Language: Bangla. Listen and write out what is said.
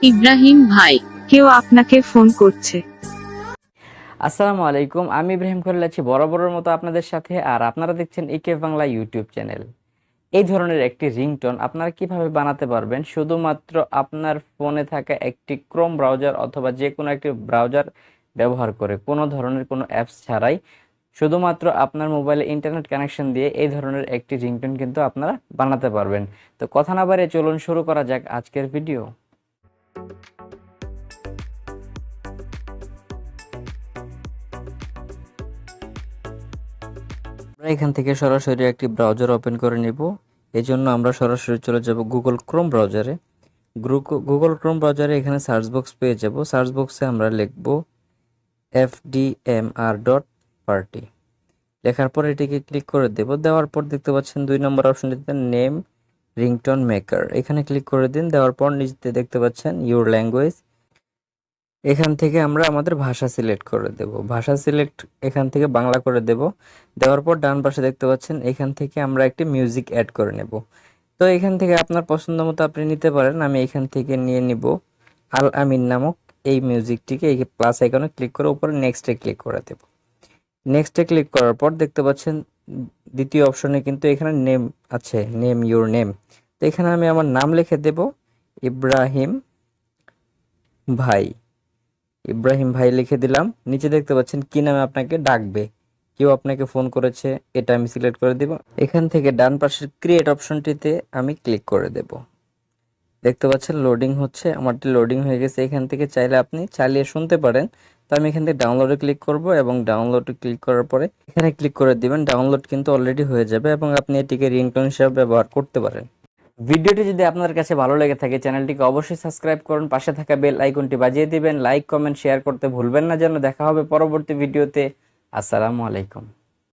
ইব্রাহিম ভাই, কেউ আপনাকে ফোন করছে। আসসালামু আলাইকুম, আমি ইব্রাহিম খলিল আছি বরাবরের মতো আপনাদের সাথে। আর আপনারা দেখছেন ইকে বাংলা ইউটিউব চ্যানেল। এই ধরনের একটি রিংটোন আপনারা কিভাবে বানাতে পারবেন শুধুমাত্র আপনার ফোনে থাকা একটি ক্রোম ব্রাউজার অথবা যে কোনো একটি ব্রাউজার ব্যবহার করে, কোনো ধরনের কোনো অ্যাপস ছাড়াই, শুধুমাত্র আপনার মোবাইলে ইন্টারনেট কানেকশন দিয়ে এই ধরনের একটি রিংটোন কিন্তু আপনারা বানাতে পারবেন। তো কথা না বাড়িয়ে চলুন শুরু করা যাক আজকের ভিডিও। আমরা এখান থেকে সরাসরি একটি ব্রাউজার ওপেন করে নিব। এই জন্য আমরা সরাসরি চলে যাব গুগল ক্রোম ব্রাউজারে। গুগল ক্রোম ব্রাউজারে এখানে সার্চ বক্স পেয়ে যাব। সার্চ বক্সে আমরা লিখব fdmr.party। লেখার পর এটিকে ক্লিক করে দেব। দেওয়ার পর দেখতে পাচ্ছেন 2 নম্বর অপশনটিতে নেম রিংটোন মেকার, এখানে ক্লিক করে দিন। দেওয়ার পর নিচে দেখতে পাচ্ছেন ইউর ল্যাঙ্গুয়েজ, এখান থেকে আমরা আমাদের ভাষা সিলেক্ট করে দেব। ভাষা সিলেক্ট এখান থেকে বাংলা করে দেব। দেওয়ার পর ডান পাশে দেখতে পাচ্ছেন এখান থেকে আমরা একটি মিউজিক অ্যাড করে নেব। তো এখান থেকে আপনার পছন্দ মতো আপনি নিতে পারেন। আমি এখান থেকে নিয়ে নিব আল আমিন নামক এই মিউজিকটিকে। এই প্লাস আইকনে ক্লিক করে উপরে নেক্সটে ক্লিক করে দেব। নেক্সটে ক্লিক করার পর দেখতে পাচ্ছেন দ্বিতীয় অপশনে কিন্তু এখানে নেম আছে, নেম ইউর নেম। তো এখানে আমি আমার নাম লিখে দেব ইব্রাহিম ভাই। ইব্রাহিম ভাই লিখে দিলাম। নিচে দেখতে পাচ্ছেন কি নামে আপনাকে ডাকবে, কেউ আপনাকে ফোন করেছে, এটা আমি সিলেক্ট করে দেব। এখান থেকে ডান পাশের ক্রিয়েট অপশনটিতে আমি ক্লিক করে দেব। দেখতে পাচ্ছেন লোডিং হচ্ছে, আমারটি লোডিং হয়ে গেছে। এখান থেকে চাইলে আপনি চালিয়ে শুনতে পারেন। তো আমি এখান থেকে ডাউনলোডে ক্লিক করব এবং ডাউনলোডে ক্লিক করার পরে এখানে ক্লিক করে দিবেন। ডাউনলোড কিন্তু অলরেডি হয়ে যাবে এবং আপনি এটিকে রিংটোন হিসেবে ব্যবহার করতে পারেন। ভিডিওটি যদি আপনার কাছে ভালো লেগে থাকে চ্যানেলটিকে অবশ্যই সাবস্ক্রাইব করুন, পাশে থাকা বেল আইকনটি বাজিয়ে দিবেন, লাইক কমেন্ট শেয়ার করতে ভুলবেন না। যেন দেখা হবে পরবর্তী ভিডিওতে। আসসালামু আলাইকুম।